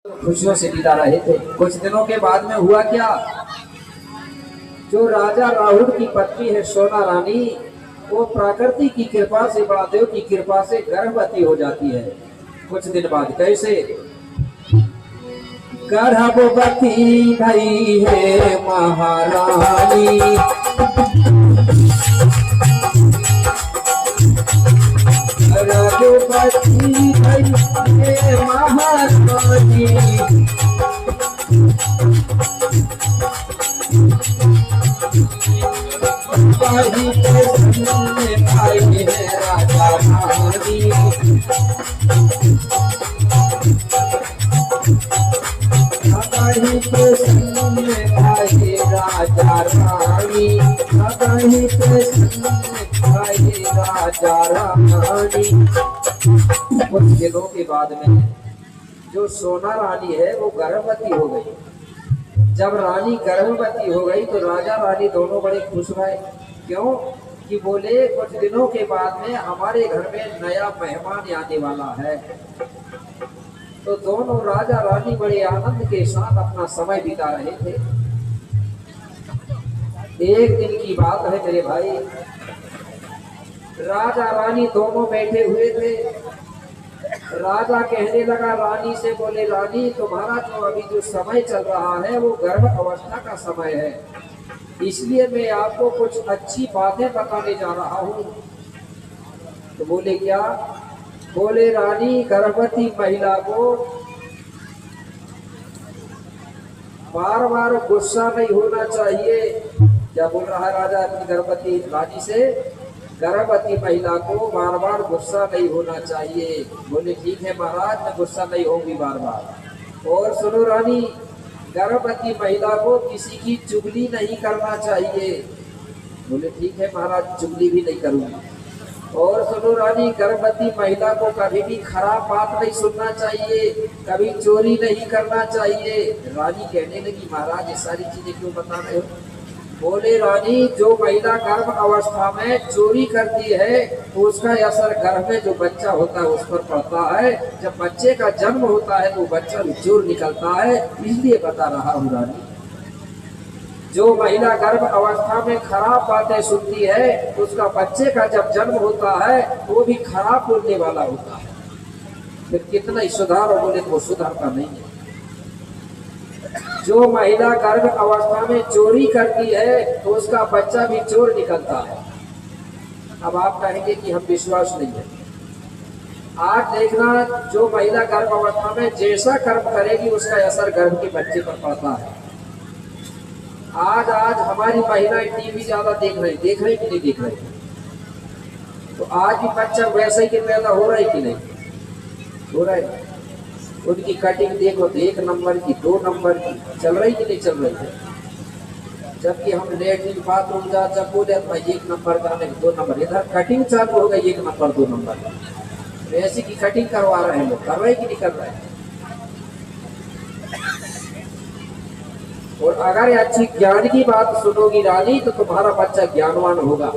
खुशियों से बिता रहे थे। कुछ दिनों के बाद में हुआ क्या, जो राजा राहुल की पत्नी है सोना रानी, वो प्रकृति की कृपा से, बड़ादेव की कृपा से गर्भवती हो जाती है। कुछ दिन बाद कैसे गर्भवती भई है महारानी, गर्भवती भई है महारानी, कहीं पे सुनने पाई है राजा रानी, कहीं पे सुनने पाई राजा रानी, कहीं पे सुनने पाई राजा रानी। कुछ दिनों के बाद में जो सोना रानी है वो गर्भवती हो गई। जब रानी गर्भवती हो गई तो राजा रानी दोनों बड़े खुश हुए। क्यों कि बोले कुछ दिनों के बाद में हमारे घर में नया मेहमान आने वाला है। तो दोनों राजा रानी बड़े आनंद के साथ अपना समय बिता रहे थे। एक दिन की बात है मेरे भाई, राजा रानी दोनों बैठे हुए थे। राजा कहने लगा रानी से, बोले रानी तुम्हारा जो अभी जो समय चल रहा है वो गर्भ अवस्था का समय है, इसलिए मैं आपको कुछ अच्छी बातें बताने जा रहा हूँ। तो बोले क्या? बोले रानी गर्भवती महिला को बार बार गुस्सा नहीं होना चाहिए। क्या बोल रहा है राजा अपनी गर्भवती रानी से? गर्भवती महिला को बार बार गुस्सा नहीं होना चाहिए। बोले ठीक है महाराज, मैं गुस्सा नहीं होगी बार बार। और सुनो रानी, गर्भवती महिला को किसी की चुगली नहीं करना चाहिए। बोले ठीक है महाराज, चुगली भी नहीं करूंगी। और सुनो रानी, गर्भवती महिला को कभी भी खराब बात नहीं सुनना चाहिए, कभी चोरी नहीं करना चाहिए। रानी कहने लगी महाराज ये सारी चीजें क्यों बता रहे हो? बोले रानी जो महिला गर्भ अवस्था में चोरी करती है तो उसका असर गर्भ में जो बच्चा होता है उस पर पड़ता है। जब बच्चे का जन्म होता है तो बच्चा चोर निकलता है, इसलिए बता रहा हूँ रानी। जो महिला गर्भ अवस्था में खराब बातें सुनती है तो उसका बच्चे का जब जन्म होता है तो वो भी खराब बोलने वाला होता है। फिर कितना ही सुधार हो, बोले तो सुधारता नहीं है। जो महिला गर्भ अवस्था में चोरी करती है तो उसका बच्चा भी चोर निकलता है। अब आप कहेंगे कि हम विश्वास नहीं है। आज देखना, जो महिला गर्भ अवस्था में जैसा कर्म करेगी उसका असर गर्भ के बच्चे पर पड़ता है। आज हमारी महिलाएं टीवी ज्यादा देख रही कि नहीं देख रही? तो आज भी बच्चा वैसा ही पैदा हो रहा है कि नहीं हो रहा है? उनकी कटिंग देखो तो 1 नंबर की, 2 नंबर की, चल रही कि नहीं चल रही है? जबकि हम लेटरिन बाथरूम जा जब बोले 1 नंबर का नहीं 2 नंबर, इधर कटिंग चालू हो गई 1 नंबर 2 नंबर। ऐसी की कटिंग करवा रहे हैं लोग, कर रहे कि नहीं कर रहे? और अगर अच्छी ज्ञान की बात सुनोगी रानी तो तुम्हारा बच्चा ज्ञानवान होगा।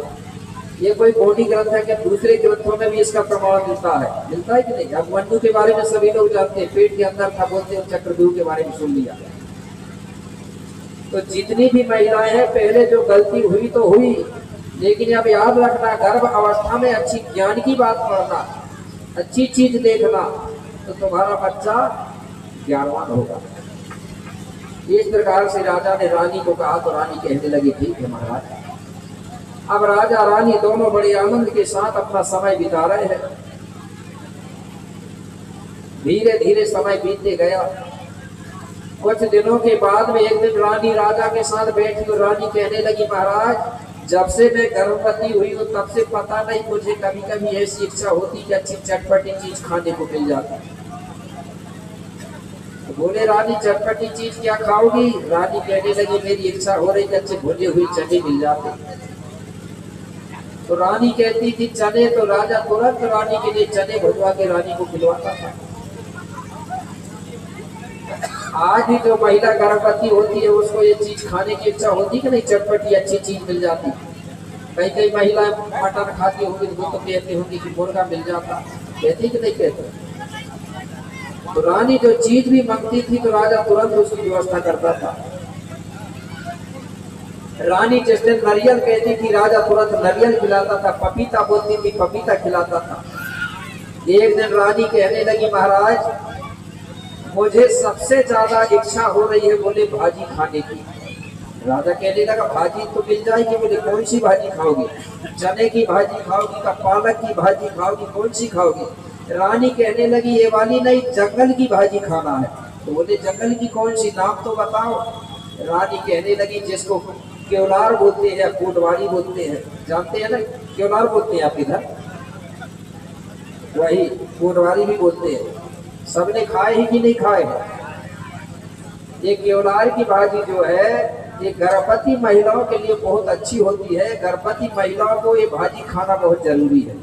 ये कोई बौद्धिक ग्रंथ है कि दूसरे ग्रंथों में भी इसका प्रमाण मिलता है कि नहीं? अब मन्नू के बारे में सभी लोग जानते हैं, पेट के अंदर था बोलते हैं, चक्रव्यूह के बारे में सुन लिया। तो जितनी भी महिलाएं हैं पहले जो गलती हुई तो हुई, लेकिन अब याद रखना गर्भ अवस्था में अच्छी ज्ञान की बात पढ़ना, अच्छी चीज देखना तो तुम्हारा बच्चा ज्ञानवान होगा। इस प्रकार से राजा ने रानी को कहा तो रानी कहने लगी ठीक है महाराज। अब राजा रानी दोनों बड़े आनंद के साथ अपना समय बिता रहे हैं। धीरे धीरे समय बीतते गया। कुछ दिनों के बाद में एक दिन रानी राजा के साथ बैठी तो रानी कहने लगी महाराज जब से मैं गर्भवती हुई हूँ तब से पता नहीं मुझे कभी कभी ऐसी इच्छा होती कि अच्छी चटपटी चीज खाने को मिल जाती। तो बोले रानी चटपटी चीज क्या खाओगी? रानी कहने लगी मेरी इच्छा हो रही कि अच्छे भुने हुई चने मिल जाते। तो रानी कहती थी चने, तो राजा तुरंत रानी के लिए चने भुजवा के रानी को खिलवाता था। आज भी जो महिला गर्भवती होती है उसको ये चीज खाने की इच्छा होती कि नहीं? चटपटी अच्छी चीज मिल जाती। कई कई महिलाएं मटन खाती होंगी तो वो तो कहती होंगी कि मुर्गा मिल जाता, कहती कि नहीं कहते? तो रानी जो चीज भी मांगती थी तो राजा तुरंत उसकी व्यवस्था करता था। रानी जिस दिन नारियल कहती थी राजा तुरंत नारियल खिलाता था, पपीता बोलती थी पपीता खिलाता था। एक दिन रानी कहने लगी महाराज मुझे सबसे ज्यादा इच्छा हो रही है बोले भाजी खाने की। राजा कहने लगा भाजी तो मिल जाएगी। बोले कौन सी भाजी खाओगी? चने की भाजी खाओगी का पालक की भाजी खाओगी, कौन सी खाओगी? रानी कहने लगी ये वाली नहीं, जंगल की भाजी खाना है। तो बोले जंगल की कौन सी, नाम तो बताओ। रानी कहने लगी जिसको क्योलार बोलते हैं, कोटवाड़ी बोलते हैं, जानते हैं ना क्योलार बोलते हैं आप इधर, वही कोटवाड़ी भी बोलते हैं। सबने खाए ही कि नहीं खाए? ये क्योलार की भाजी जो है ये गर्भवती महिलाओं के लिए बहुत अच्छी होती है। गर्भवती महिलाओं को ये भाजी खाना बहुत जरूरी है।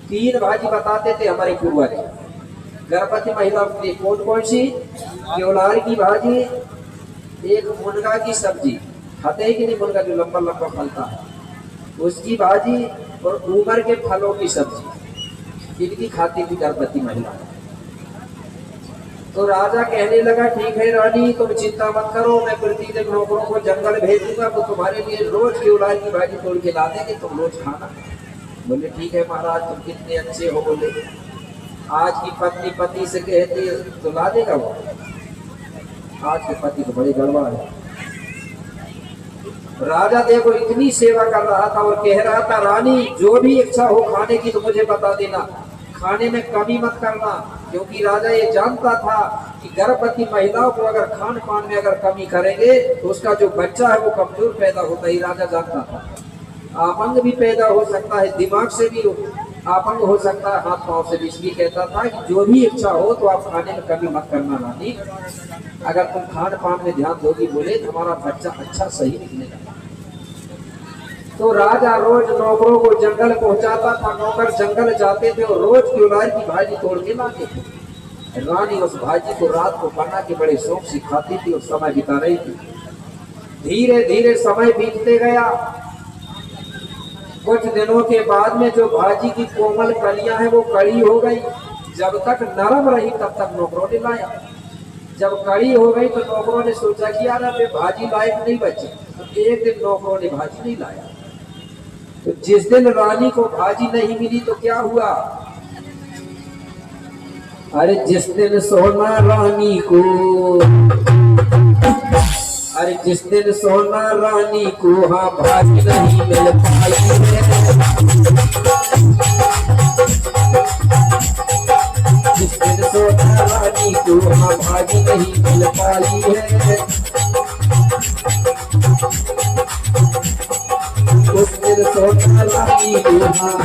3 भाजी बताते थे हमारे पूर्वज गर्भवती महिलाओं के लिए। कौन कौन सी? क्योलार की भाजी, एक मुनगा की सब्जी खाते हैं कि नहीं, मुनगा जो लंबा लंबा फलता है उसकी भाजी, और उमर के फलों की सब्जी, इनकी खाती थी गर्भवती महिला। तो राजा कहने लगा ठीक है रानी तुम चिंता मत करो, मैं प्रतिदिन नौकरों को जंगल भेजूंगा तो तुम्हारे लिए रोज क्योलार की भाजी तोड़ के ला देंगे, तुम रोज खाना। बोले ठीक है महाराज तुम कितने अच्छे हो। बोले आज की पत्नी पति से कहती तो ला देगा वो, आज के पति तो बड़े गड़बड़ है। राजा देखो इतनी सेवा कर रहा था और कह रहा था रानी जो भी इच्छा हो खाने की तो मुझे बता देना, खाने में कमी मत करना। क्योंकि राजा ये जानता था कि गर्भवती महिलाओं को अगर खान पान में अगर कमी करेंगे तो उसका जो बच्चा है वो कमजोर पैदा होता ही राजा जानता था। अपंग भी पैदा हो सकता है, दिमाग से भी अपंग हो सकता है, हाथ पांव से भी। इसलिए कहता था कि जो भी इच्छा हो तो आप खाने में कमी मत करना रानी, अगर तुम खान पान में ध्यान दोगी बोले तो हमारा बच्चा अच्छा सही निकलेगा। तो राजा रोज नौकरों को जंगल पहुंचाता था, नौकर जंगल जाते थे और रोज क्योलार की भाजी तोड़ के लाते थे। रानी उस भाजी को रात को बना के बड़े शौक से खाती थी और समय बिता रही थी। धीरे धीरे समय बीतते गया। कुछ दिनों के बाद में जो भाजी की कोमल कलियां हैं वो कड़ी हो गई। जब तक नरम रही तब तक नौकरों ने लाया। जब कड़ी हो गई तो नौकरों ने सोचा कि यार अब भाजी लायक नहीं बची। तो एक दिन नौकरों ने भाजी नहीं लाया। तो जिस दिन रानी को भाजी नहीं मिली तो क्या हुआ? अरे जिस दिन सोना रानी को, अरे जिस दिन सोना रानी को हाँ भाजी नहीं मिल पाई है, जिस दिन सोना रानी को हाँ भाजी नहीं मिल पाई है, उस दिन सोना रानी को हाँ,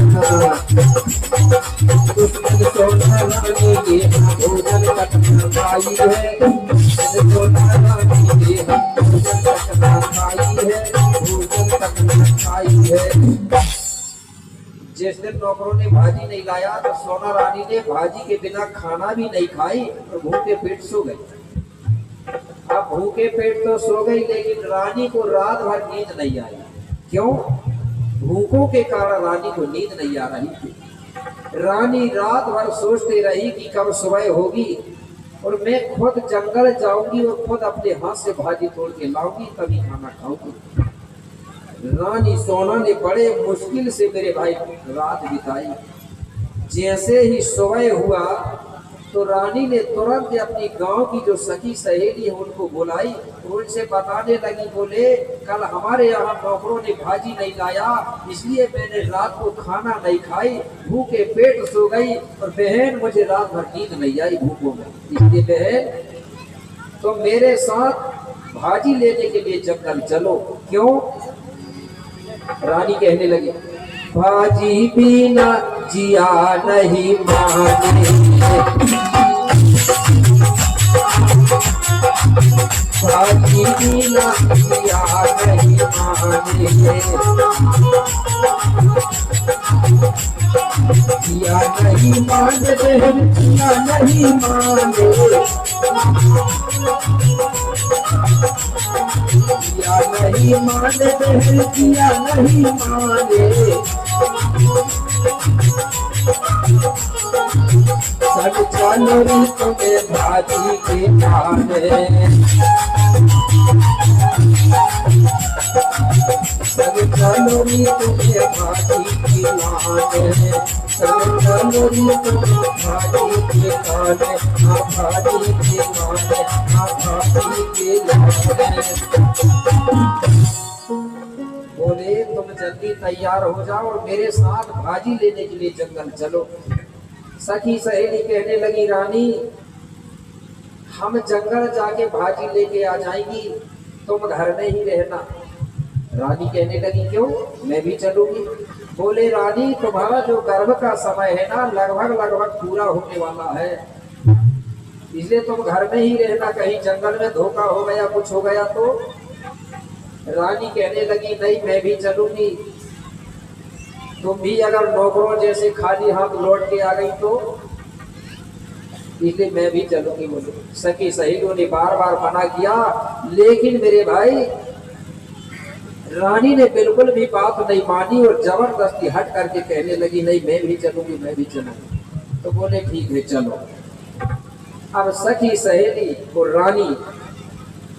उस दिन सोना रानी के हाँ भोजन कटना पाई है, उस दिन सोना रानी के हाँ भोजन कटना पाई है, भोजन कटना पाई है। जिस दिन नौकरों ने भाजी नहीं लाया तो सोना रानी ने भाजी के बिना खाना भी नहीं खाई और भूखे पेट सो गई। अब भूखे पेट तो सो गई लेकिन रानी को रात भर नींद नहीं आई। क्यों? भूखों के कारण रानी को नींद नहीं आ रही थी। रानी रात भर सोचती रही कि कब सुबह होगी और मैं खुद जंगल जाऊंगी और खुद अपने हाथ से भाजी तोड़ के लाऊंगी तभी खाना खाऊंगी। रानी सोना ने बड़े मुश्किल से मेरे भाई रात बिताई। जैसे ही सुबह हुआ तो रानी ने तुरंत अपनी गांव की जो सखी सहेली है उनको बुलाई, उनसे बताने लगी बोले कल हमारे यहाँ नौकरों ने भाजी नहीं लाया इसलिए मैंने रात को खाना नहीं खाई, भूखे पेट सो गई और बहन मुझे रात भर नींद नहीं आई भूखों में, इसलिए बहन तो मेरे साथ भाजी लेने के लिए जंगल चलो। क्यों? रानी कहने लगी भाजी बिना जिया नहीं माने, भाजी बिना जिया नहीं माने, जिया नहीं माने बहन जिया नहीं माने, जिया नहीं माने बहन जिया नहीं माने, सच लोरी तुम्हें भाजी के खाने, सविता लोरी तुम्हें भाजी की लाने, सविता लोरी तुम्हें भाजी के खाने, हाँ भाजी के खाने, हाँ भाजी के लाने। बोले तुम जल्दी तैयार हो जाओ और मेरे साथ भाजी लेने के लिए जंगल चलो। सखी सहेली कहने लगी रानी हम जंगल जाके भाजी लेके आ जाएंगी, तुम घर में ही रहना। रानी कहने लगी क्यों, मैं भी चलूंगी। बोले रानी तुम्हारा जो गर्भ का समय है ना लगभग पूरा होने वाला है, इसलिए तुम घर में ही रहना, कहीं जंगल में धोखा हो गया कुछ हो गया तो। रानी कहने लगी नहीं मैं भी चलूंगी, तुम भी अगर नौकरों जैसे खाली हाथ लौट के आ गई तो, इसलिए मैं भी चलूंगी। बोले सखी सहेलियों ने बार बार मना किया, लेकिन मेरे भाई रानी ने बिल्कुल भी बात नहीं मानी और जबरदस्ती हट करके कहने लगी नहीं मैं भी चलूंगी मैं भी चलूंगी। तो बोले ठीक है चलो। अब सखी सहेली और रानी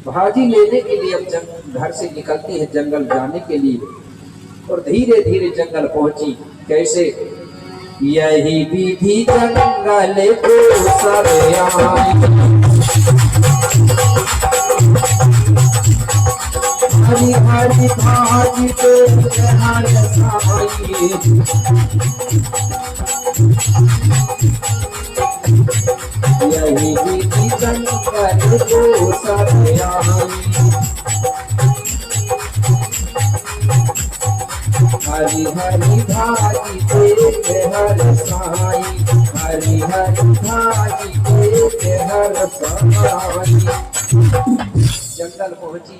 भाजी लेने के लिए अब घर से निकलती है जंगल जाने के लिए, और धीरे धीरे जंगल पहुंची। कैसे, यही विधि जंगल को सब हरी हरी भाजी पे हर साई, यही विधि जंगल को सब हरी हरी भाजी पे हर साई, हरी हरी भाजी पे हर साई। जंगल पहुंची,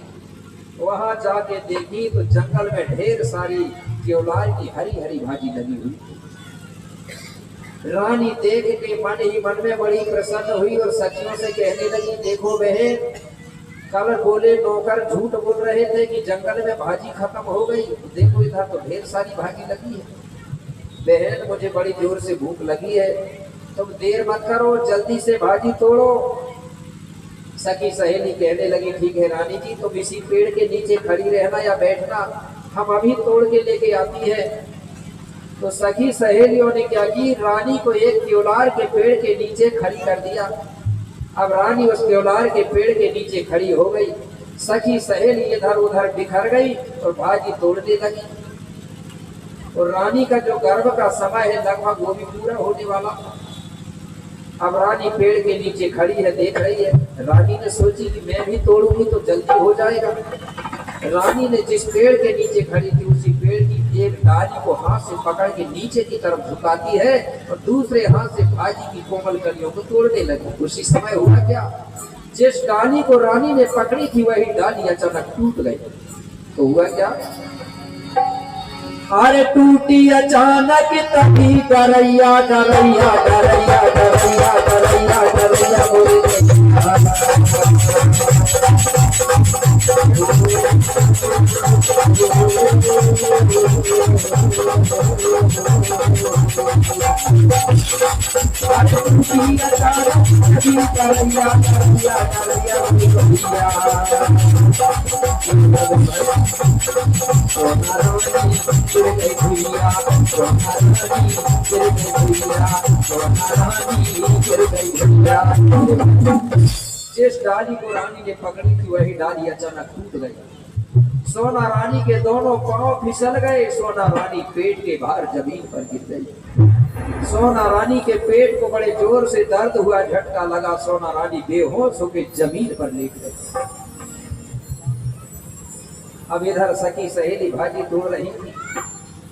वहां जाके देखी तो जंगल में ढेर सारी केवलार की हरी हरी भाजी लगी हुई। रानी देख के मन ही मन में बड़ी प्रसन्न हुई और सखियों से कहने लगी देखो बहन कल बोले नौकर झूठ बोल रहे थे कि जंगल में भाजी खत्म हो गई, देखो इधर तो ढेर सारी भाजी लगी है। बहन मुझे बड़ी जोर से भूख लगी है, तुम देर मत करो जल्दी से भाजी तोड़ो। सखी सहेली कहने लगी ठीक है रानी जी तुम इसी पेड़ के नीचे खड़ी रहना या बैठना, हम अभी तोड़ के लेके आती है। तो सखी सहेलियों ने क्या की, रानी को एक केवलार के पेड़ के नीचे खड़ी कर दिया। अब रानी उस केवलार के पेड़ के नीचे खड़ी हो गई, सखी सहेली इधर उधर बिखर गई और भाजी तोड़ने लगी। और रानी का जो गर्भ का समय है लगभग वो भी पूरा होने वाला। अब रानी पेड़ के नीचे खड़ी है देख रही है। रानी ने सोची कि मैं भी तोड़ूंगी तो जल्दी हो जाएगा। रानी ने जिस पेड़ के नीचे खड़ी थी उसी पेड़ की एक डाली को हाथ से पकड़ के नीचे की तरफ झुकाती है और दूसरे हाथ से भाजी की कोमल कलियों को तोड़ने लगी। उसी समय हुआ क्या, जिस डाली को रानी ने पकड़ी थी वही डाली अचानक टूट गई। तो हुआ क्या, अरे टूटी अचानक तभी डरैया डरैया डरैया डरैया डरैया डरैया बोले जिस डाली को रानी ने पकड़ी थी वही डाली अचानक टूट गई। सोना रानी के दोनों पांव फिसल गए, सोना रानी पेट के बाहर जमीन पर गिर गई। सोना रानी के पेट को बड़े जोर से दर्द हुआ, झटका लगा, सोना रानी बेहोश होकर जमीन पर लेट गई। अब इधर सखी सहेली भाजी तोड़ रही थी,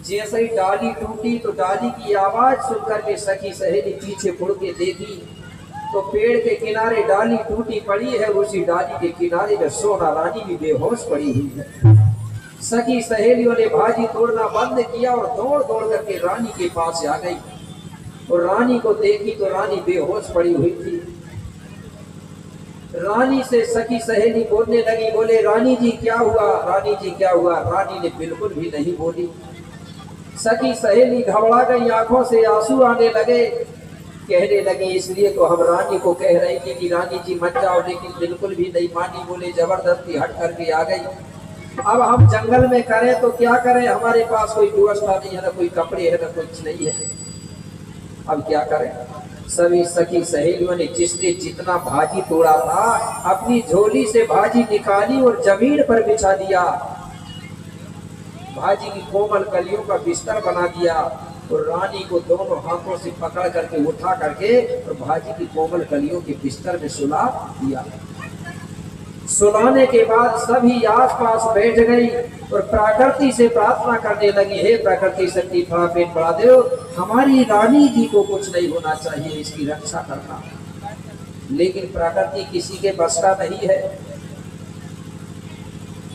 जैसे ही डाली टूटी तो डाली की आवाज सुनकर के सखी सहेली पीछे मुड़ के देखी तो पेड़ के किनारे डाली टूटी पड़ी है, उसी डाली के किनारे में सोना रानी भी बेहोश पड़ी हुई है। सखी सहेलियों ने भाजी तोड़ना बंद किया और दौड़ दौड़ करके रानी के पास आ गई और रानी को देखी तो रानी बेहोश पड़ी हुई थी। रानी से सखी सहेली बोलने लगी, बोले रानी जी क्या हुआ, रानी जी क्या हुआ। रानी ने बिल्कुल भी नहीं बोली। सखी सहेली घबरा गई, आंखों से आंसू आने लगे कहने लगी। इसलिए तो हम रानी को कह रहे थे कि रानी जी मत जाओ, लेकिन बिल्कुल भी नहीं मानी, बोले जबरदस्ती हट करके आ गई। अब हम जंगल में करें तो क्या करें, हमारे पास कोई व्यवस्था नहीं है, ना कोई कपड़े है, ना कुछ नहीं है। अब क्या करें। सभी सखी सहेलियों ने जिसने जितना भाजी तोड़ा था अपनी झोली से भाजी निकाली और जमीन पर बिछा दिया। भाजी की कोमल कलियों का बिस्तर बना दिया और रानी को दोनों हाथों से पकड़ करके उठा करके और भाजी की कोमल कलियों के बिस्तर में सुला दिया। सुलाने के बाद सभी आसपास बैठ गई और प्रकृति से प्रार्थना करने लगी, हे प्रकृति शक्ति थोड़ा पेट बढ़ा दो, हमारी रानी जी को कुछ नहीं होना चाहिए, इसकी रक्षा करना। लेकिन प्रकृति किसी के बस का नहीं है।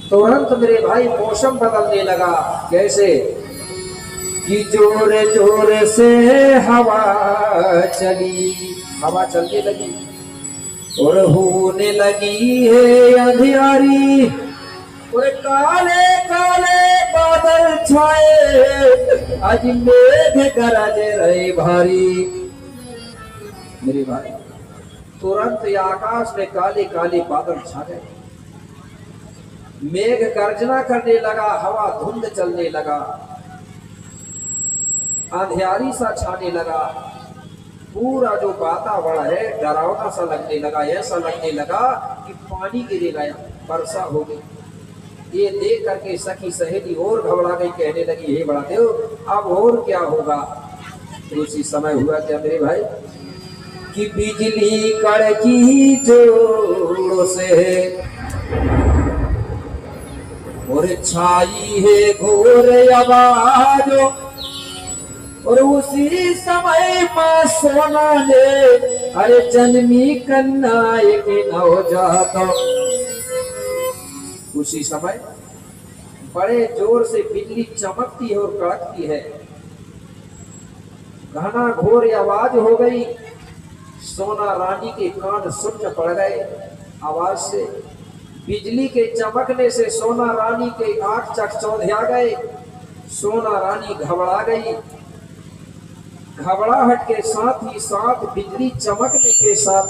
तुरंत मेरे भाई मौसम बदलने लगा। कैसे कि जोर जोर से हवा चली, हवा चलने लगी और होने लगी है अंधियारी और काले काले बादल छाए, आज मेघ गरज रहे भारी। मेरे भाई तुरंत आकाश में काले काले बादल छा गए, मेघ गर्जना करने लगा, हवा धुंध चलने लगा, अंधियारी सा छाने लगा। पूरा जो वातावरण है डरावना सा लगने लगा, ऐसा लगने लगा कि पानी गिरेगा, वर्षा हो गई। ये देख करके सखी सहेली और घबरा गई, कहने लगी, हे बड़ा देव अब और क्या होगा। तो उसी समय हुआ क्या मेरे भाई कि बिजली कड़की जोरों से और छाई है घोर आवाज, और उसी समय मां सोना ने अरे जन्मी कन्या के नवजात। उसी समय बड़े जोर से बिजली चमकती है और कड़कती है, घना घोर आवाज हो गई। सोना रानी के कान सुन्न पड़ गए आवाज से, बिजली के चमकने से सोना रानी के आंख चकचौंधिया गए। सोना रानी घबरा गई, घबराहट के साथ ही साथ बिजली चमकने के साथ,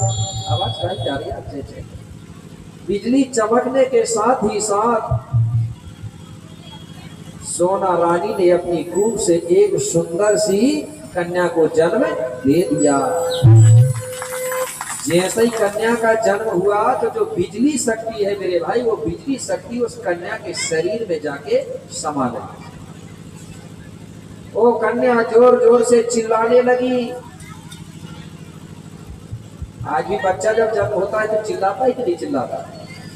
आवाज कहीं जा रही है, अच्छे अच्छे, बिजली चमकने के साथ ही साथ सोना रानी ने अपनी कूप से एक सुंदर सी कन्या को जन्म दे दिया। जैसे ही कन्या का जन्म हुआ तो जो बिजली शक्ति है मेरे भाई, वो बिजली शक्ति उस कन्या के शरीर में जाके समा गई। वो कन्या जोर जोर से चिल्लाने लगी। आज भी बच्चा जब जन्म होता है तो चिल्लाता है कि नहीं चिल्लाता,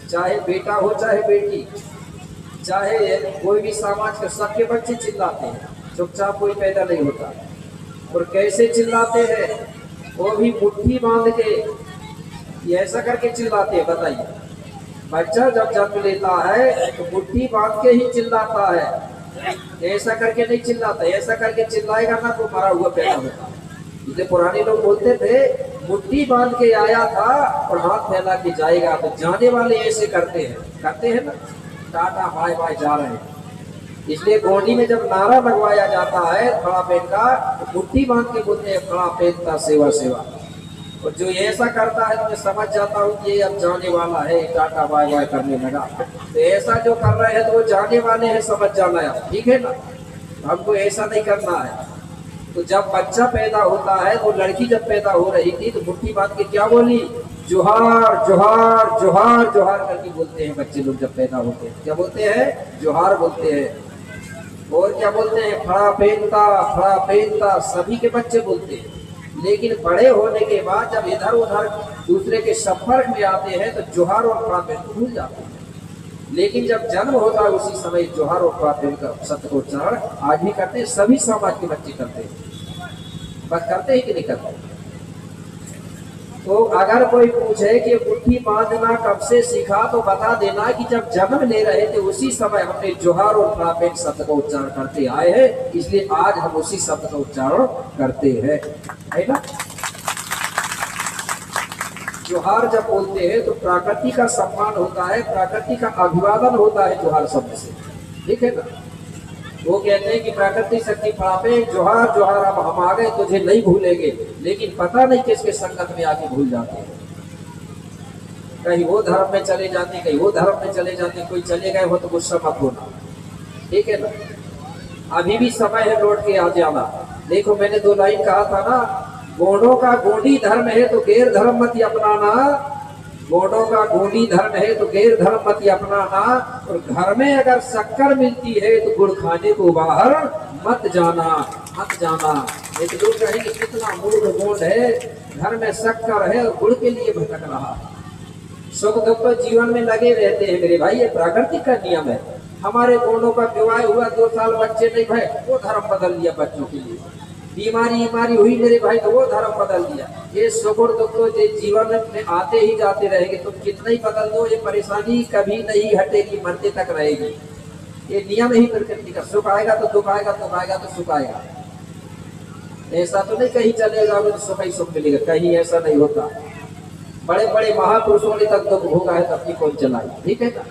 चाहे बेटा हो चाहे बेटी, चाहे कोई भी समाज के सबके बच्चे चिल्लाते हैं, चुपचाप कोई पैदा नहीं होता। और कैसे चिल्लाते हैं, वो भी मुट्ठी बांध के, ये ऐसा करके चिल्लाते हैं। बताइए, बच्चा जब जन्म लेता है तो मुट्ठी बांध के ही चिल्लाता है, ऐसा करके नहीं चिल्लाता। ऐसा करके चिल्लाएगा ना तो मरा हुआ पैदा होता। इसलिए पुराने लोग बोलते थे मुट्ठी बांध के आया था और हाथ फैला के जाएगा। तो जाने वाले ऐसे करते हैं ना, टाटा बाय बाय जा रहे हैं। इसलिए गोदी में जब नारा लगवाया जाता है खड़ा पेट का, तो मुट्ठी बांध के बोलते हैं खड़ा पेट का सेवा सेवा। और जो ऐसा करता है तो मैं समझ जाता हूँ कि ये अब जाने वाला है, टाटा बाय बाय करने लगा। तो ऐसा जो कर रहे हैं तो वो जाने वाले हैं, समझ जाना है, ठीक है ना। हमको ऐसा नहीं करना है। तो जब बच्चा पैदा होता है, वो लड़की जब पैदा हो रही थी तो मुट्ठी बांध के क्या बोली, जोहार जोहार जोहार जोहार करके बोलते हैं बच्चे लोग जब पैदा होते हैं। क्या बोलते हैं, जोहार बोलते हैं। और क्या बोलते हैं, फड़ा पेंता, सभी के बच्चे बोलते हैं। लेकिन बड़े होने के बाद जब इधर उधर दूसरे के संपर्क में आते हैं तो जोहार और फड़ा पेंता भूल जाते हैं। लेकिन जब जन्म होता है उसी समय जोहार और फड़ा पेंता शब्द को उच्चारण आज भी करते हैं, सभी समाज के बच्चे करते हैं। बस करते हैं कि नहीं करते। तो अगर कोई पूछे कि मुट्ठी बांधना कब से सीखा तो बता देना कि जब जन्म ले रहे थे उसी समय हमने जोहार और फड़ापेट शब्द का उच्चारण करते आए हैं, इसलिए आज हम उसी शब्द का उच्चारण करते हैं, है ना। जोहार जब बोलते हैं तो प्रकृति का सम्मान होता है, प्रकृति का अभिवादन होता है जोहार शब्द से, ठीक है ना। वो कहते हैं कि प्राकृतिक शक्ति फड़ापे जोहार जोहार, अब हम आ गए, तुझे नहीं भूलेंगे। लेकिन पता नहीं किसके संगत में आके भूल जाते हैं। कहीं वो धर्म में चले जाते, कहीं वो धर्म में चले जाते। कोई चले गए हो तो गुस्सा मत होना, ठीक है ना। अभी भी समय है लौट के आ जाना। देखो मैंने 2 लाइन कहा था ना, गोंडों का गोंडी धर्म है तो गैर धर्म मत अपनाना। गोंडों का गोंडी धर्म है तो गैर धर्म मत अपनाना। और घर में अगर शक्कर मिलती है तो गुड़ खाने को बाहर मत जाना, मत जाना। एक लोग कहेंगे कितना मूर्ख गोंड है, घर में शक्कर है और गुड़ के लिए भटक रहा है। सुख दुख तो जीवन में लगे रहते हैं मेरे भाई, ये प्राकृतिक का नियम है। हमारे गोंडों का विवाह हुआ, 2 साल बच्चे नहीं भय, वो धर्म बदल लिया बच्चों के लिए। बीमारी हुई मेरे भाई तो वो धर्म बदल दिया। ये सुख और दुख तो जीवन में आते ही जाते रहेंगे। तुम कितना ही बदल दो, ये परेशानी कभी नहीं हटेगी, मरते तक रहेगी। ये नियम ही प्रकृति का। सुख आएगा तो दुख आएगा, दुख आएगा तो सुख आएगा। ऐसा तो नहीं कहीं चले जाओगे तो सुख ही सुख मिलेगा, कहीं ऐसा नहीं होता। बड़े बड़े महापुरुषों ने तक दुख भोगा है, तब की कौन चलाई, ठीक है ना।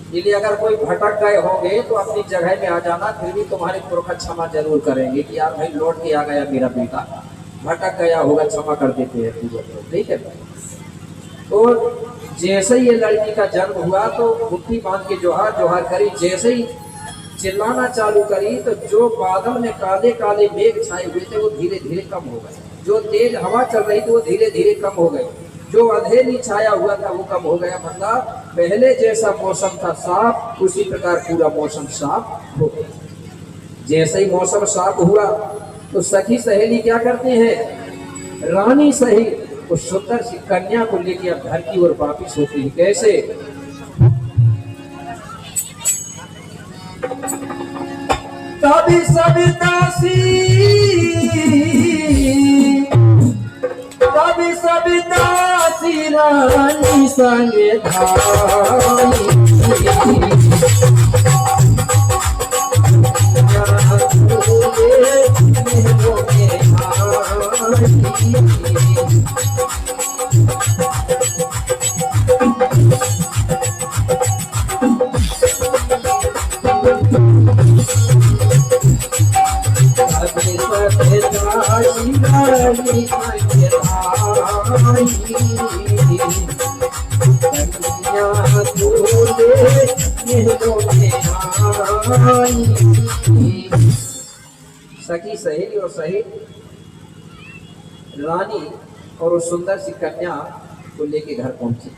इसलिए अगर कोई भटक गए होंगे तो अपनी जगह में आ जाना, फिर भी तुम्हारे पुरखा क्षमा जरूर करेंगे कि यार भाई लौट के आ गया मेरा बेटा, भटक गया होगा, क्षमा कर देते हैं तुझे, ठीक है। तो जैसे ही ये लड़की का जन्म हुआ तो मुट्ठी बांध के जोहार जोहार करी। जैसे ही चिल्लाना चालू करी तो जो बादल में काले काले मेघ छाए हुए थे वो धीरे धीरे कम हो गए। जो तेज हवा चल रही थी वो धीरे धीरे कम हो गई। जो अंधेरी छाया हुआ था वो कम हो गया। मतलब पहले जैसा मौसम था साफ, उसी प्रकार पूरा मौसम साफ हो गया। जैसे ही मौसम साफ हुआ तो सखी सहेली क्या करते हैं, रानी सहित उस सुंदर सी कन्या को लेकर अब घर की ओर वापिस होती है। कैसे, तभी सवितासी रानी संगे धाई। सखी सहेली और सहित रानी और उस सुंदर सी कन्या को लेके घर पहुंची।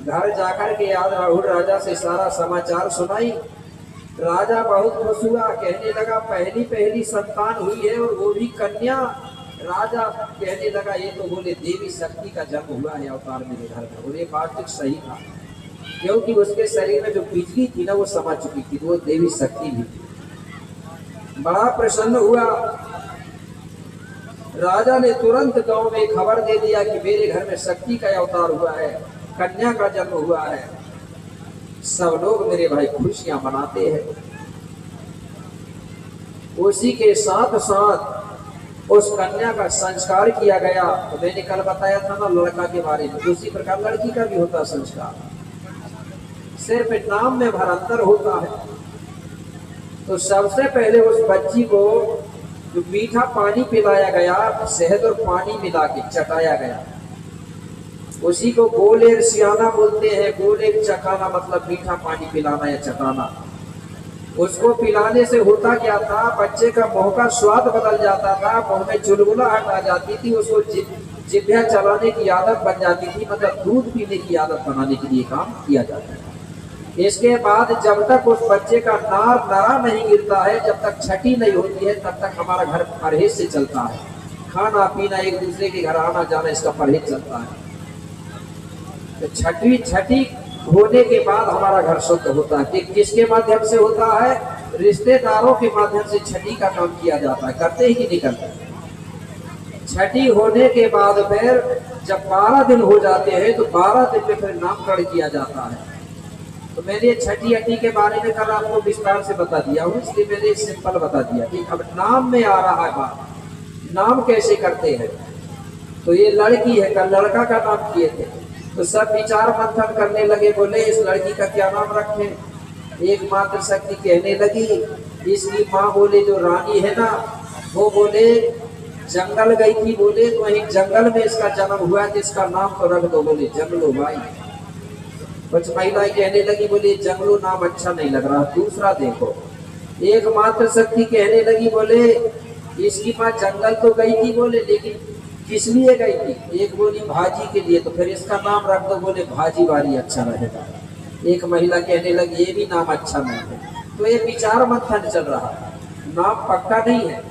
घर जाकर के याद राहुल राजा से सारा समाचार सुनाई। राजा बहुत खुश हुआ, कहने लगा पहली पहली संतान हुई है और वो भी कन्या। राजा कहने लगा ये तो बोले देवी शक्ति का जन्म हुआ है अवतार मेरे घर में। और ये बात तो सही था, क्योंकि उसके शरीर में जो बिजली थी ना वो समा चुकी थी, वो देवी शक्ति भी थी। बड़ा प्रसन्न हुआ। राजा ने तुरंत गांव में खबर दे दिया कि मेरे घर में शक्ति का अवतार हुआ है, कन्या का जन्म हुआ है। सब लोग मेरे भाई खुशियां मनाते हैं। उसी के साथ साथ उस कन्या का संस्कार किया गया। तो मैंने कल बताया था ना लड़का के बारे में, उसी प्रकार लड़की का भी होता संस्कार, सिर्फ नाम में भर अंतर होता है। तो सबसे पहले उस बच्ची को जो मीठा पानी पिलाया गया, शहद और पानी मिला के चटाया गया, उसी को गोलेर सियाना बोलते हैं। गोलेर चखाना मतलब मीठा पानी पिलाना या चटाना। उसको पिलाने से होता क्या था, बच्चे का मुंह का स्वाद बदल जाता था, मुंह में चुलबुलाहट आ जाती थी, उसको जिभ्या चलाने की आदत बन जाती थी, मतलब दूध पीने की आदत बनाने के लिए काम किया जाता है। इसके बाद जब तक उस बच्चे का नार नरा नहीं गिरता है, जब तक छठी नहीं होती है, तब तक हमारा घर परहेज से चलता है। खाना पीना, एक दूसरे के घर आना जाना, इसका परहेज चलता है। तो छठी होने के बाद हमारा घर शुद्ध होता है। कि किसके माध्यम से होता है, रिश्तेदारों के माध्यम से छठी का काम किया जाता है। करते ही कि नहीं करते। छठी होने के बाद फिर जब 12 दिन हो जाते हैं तो 12 दिन में फिर नामकरण किया जाता है। तो मैंने छठी अटी के बारे में कल आपको विस्तार से बता दिया हूँ, इसलिए मैंने सिंपल बता दिया कि अब नाम में आ रहा है बात। नाम कैसे करते हैं, तो ये लड़की है, कल लड़का का नाम किए थे। तो सब विचार मंथन करने लगे, बोले इस लड़की का क्या नाम रखें। एकमात्र शक्ति कहने लगी, इसकी माँ बोले जो रानी है ना, वो बोले जंगल गई थी, बोले तो वहीं जंगल में इसका जन्म हुआ है, तो इसका नाम तो रख दो, बोले जंगलो भाई। कुछ महिलाएं कहने लगी, बोले जंगलो नाम अच्छा नहीं लग रहा, दूसरा देखो। एकमात्र शक्ति कहने लगी, बोले इसकी माँ जंगल तो गई थी, बोले लेकिन किस लिए गई थी? एक बोली भाजी के लिए, तो फिर इसका नाम रख दो, बोले भाजी वाली अच्छा रहेगा। एक महिला कहने लगी ये भी नाम अच्छा नहीं है। तो ये विचार मंथन चल रहा, नाम पक्का नहीं है।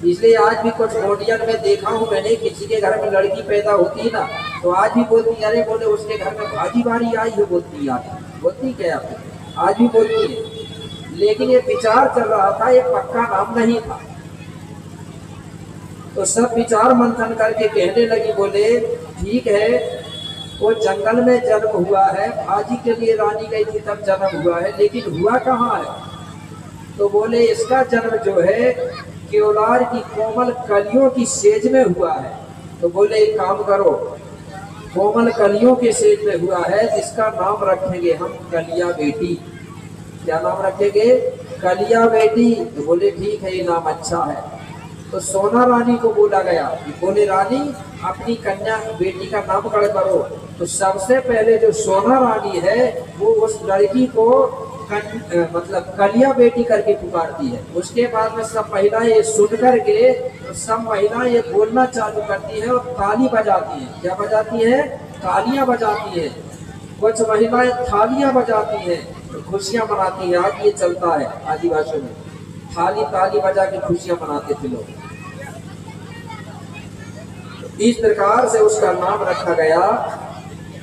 इसलिए आज भी कुछ मोडियन में देखा हूँ मैंने, किसी के घर में लड़की पैदा होती है ना, तो आज भी बोलती अरे बोले उसके घर में भाजी वाली आई है, बोलती यार, बोलती क्या आज भी बोलती है। लेकिन ये विचार चल रहा था, ये पक्का नाम नहीं था। तो सब विचार मंथन करके कहने लगी, बोले ठीक है वो जंगल में जन्म हुआ है, भाजी के लिए रानी गई थी तब जन्म हुआ है, लेकिन हुआ कहाँ है? तो बोले इसका जन्म जो है केवलार की कोमल कलियों की सेज में हुआ है। तो बोले एक काम करो, कोमल कलियों के सेज में हुआ है, जिसका नाम रखेंगे हम कलिया बेटी। क्या नाम रखेंगे? कलिया बेटी। तो बोले ठीक है, ये नाम अच्छा है। तो सोना रानी को बोला गया, बोले रानी अपनी कन्या बेटी का नामकरण करो। तो सबसे पहले जो सोना रानी है वो उस लड़की को मतलब कलिया बेटी करके पुकारती है। उसके बाद में सब महिलाएं ये सुन करके, तो सब महिलाएं ये बोलना चालू करती है और ताली बजाती है। क्या बजाती है? तालियां बजाती है। कुछ महिलाएं थालियां बजाती हैं, तो खुशियां मनाती हैं। आज ये चलता है आदिवासियों में, थाली ताली बजा के खुशियां मनाते थे लोग। इस प्रकार से उसका नाम रखा गया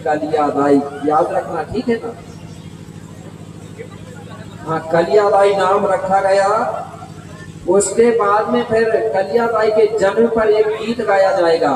कलियादाई। याद रखना, ठीक है ना? हाँ, कलियादाई नाम रखा गया। उसके बाद में फिर कलियादाई के जन्म पर एक गीत गाया जाएगा।